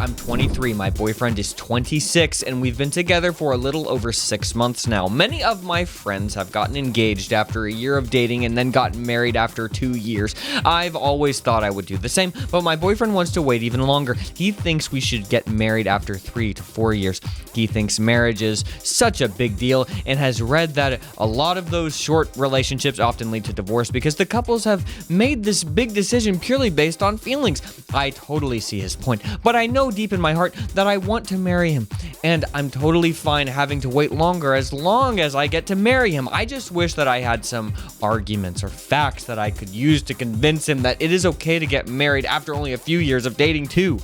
I'm 23. My boyfriend is 26, and we've been together for a little over 6 months now. Many of my friends have gotten engaged after a year of dating and then gotten married after 2 years. I've always thought I would do the same, but my boyfriend wants to wait even longer. He thinks we should get married after 3 to 4 years. He thinks marriage is such a big deal and has read that a lot of those short relationships often lead to divorce because the couples have made this big decision purely based on feelings. I totally see his point, but I know deep in my heart that I want to marry him, and I'm totally fine having to wait longer as long as I get to marry him. I just wish that I had some arguments or facts that I could use to convince him that it is okay to get married after only a few years of dating too.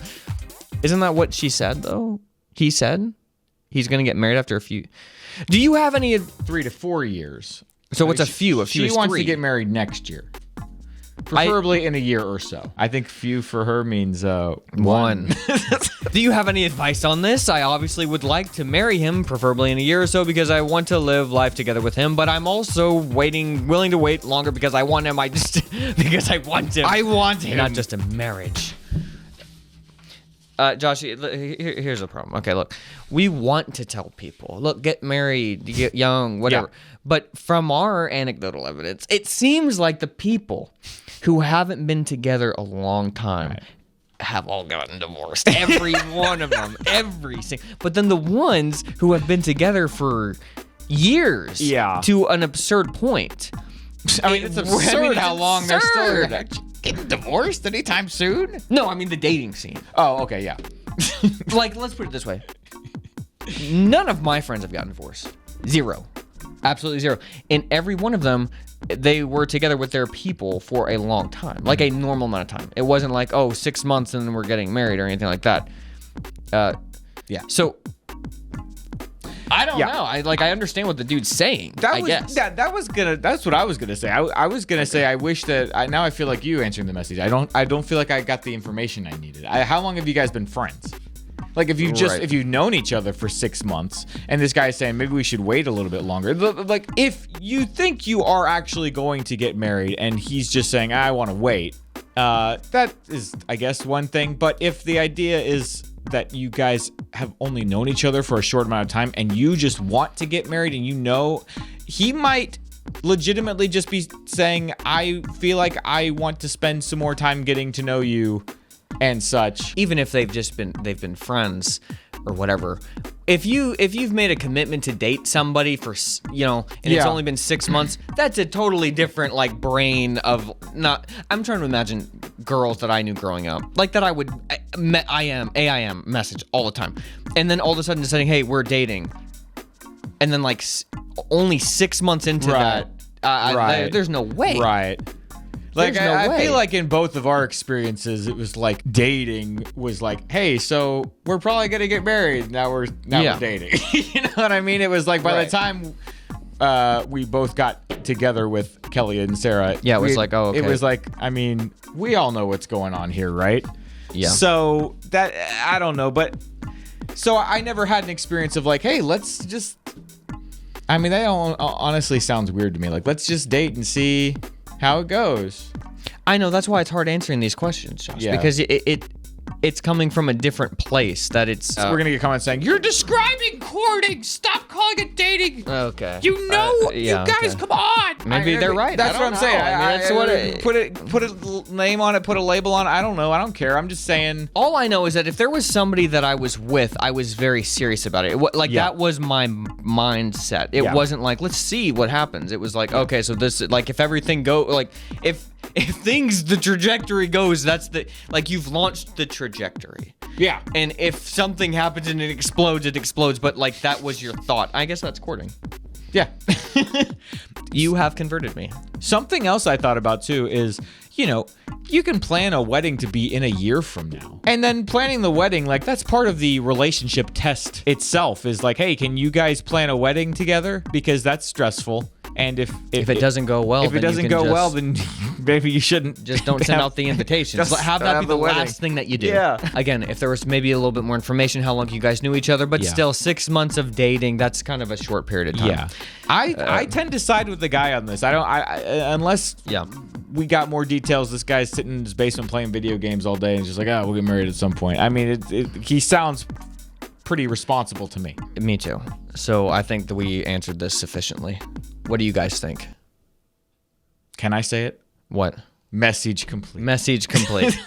Isn't that what she said though? He said he's going to get married after a few. Do you have any 3 to 4 years? So what's a few? A few She is wants 3. to get married next year. Preferably in a year or so. I think few for her means one. Do you have any advice on this? I obviously would like to marry him, preferably in a year or so, because I want to live life together with him. But I'm also willing to wait longer because I want him. Because I want him. I want him. Not just a marriage. Josh, here's the problem. Okay, look, we want to tell people, look, get married, get young, whatever. Yeah. But from our anecdotal evidence, it seems like the people who haven't been together a long time have all gotten divorced. Every one of them, every single. But then the ones who have been together for years, to an absurd point. I mean, it's absurd how long they're still getting divorced anytime soon. No, I mean the dating scene. Oh, okay, yeah. Like, let's put it this way. None of my friends have gotten divorced. 0. Absolutely 0. And every one of them, they were together with their people for a long time. Like a normal amount of time. It wasn't like, 6 months and then we're getting married or anything like that. Yeah. So I don't know. I understand what the dude's saying. I guess. That's what I was gonna say. I was gonna say I wish that now I feel like you answering the message. I don't feel like I got the information I needed. How long have you guys been friends? Like if you've known each other for 6 months and this guy's saying maybe we should wait a little bit longer. Like if you think you are actually going to get married and he's just saying I want to wait, that is I guess one thing. But if the idea is that you guys have only known each other for a short amount of time and you just want to get married and he might legitimately just be saying I feel like I want to spend some more time getting to know you and such. Even if they've been friends or whatever. If you've made a commitment to date somebody for, and it's only been 6 months, that's a totally different brain of I'm trying to imagine girls that I knew growing up, like that I would AIM message all the time. And then all of a sudden saying, hey, we're dating. And then only 6 months into that, there's no way. Right. Like I feel like in both of our experiences, it was like dating was like, hey, so we're probably gonna get married. Now we're dating. You know what I mean? It was like by the time we both got together with Kelly and Sarah, it was like, oh, okay. It was like, I mean, we all know what's going on here, right? Yeah. So that I don't know, but so I never had an experience of like, hey, let's just. I mean, that honestly sounds weird to me. Like, let's just date and see how it goes. I know, that's why it's hard answering these questions, Josh, because it's coming from a different place that it's... So we're going to get comments saying, you're describing courting! Stop calling it dating! Okay. You know, you guys, come on! Maybe they're right. That's what I'm saying. That's what put a name on it, put a label on it. I don't know. I don't care. I'm just saying... All I know is that if there was somebody that I was with, I was very serious about it. That was my mindset. It wasn't like, let's see what happens. It was like, okay, so this... Like, if everything if things, the trajectory goes, that's you've launched the trajectory. Yeah. And if something happens and it explodes, but that was your thought. I guess that's courting. Yeah. You have converted me. Something else I thought about too is, you can plan a wedding to be in a year from now. And then planning the wedding, that's part of the relationship test itself is like, hey, can you guys plan a wedding together? Because that's stressful. And if it doesn't go well, if it then you doesn't can go just- well, then maybe you shouldn't. Just don't send out the invitations. Just Have don't that have be the the wedding. last thing that you do. Yeah. Again, if there was maybe a little bit more information, how long you guys knew each other, but Yeah. still 6 months of dating, that's kind of a short period of time. Yeah, I tend to side with the guy on this. I don't. Unless Yeah. we got more details. This guy's sitting in his basement playing video games all day and just like, oh, we'll get married at some point. I mean, he sounds pretty responsible to me. Me too. So I think that we answered this sufficiently. What do you guys think? Can I say it? What? Message complete. Message complete.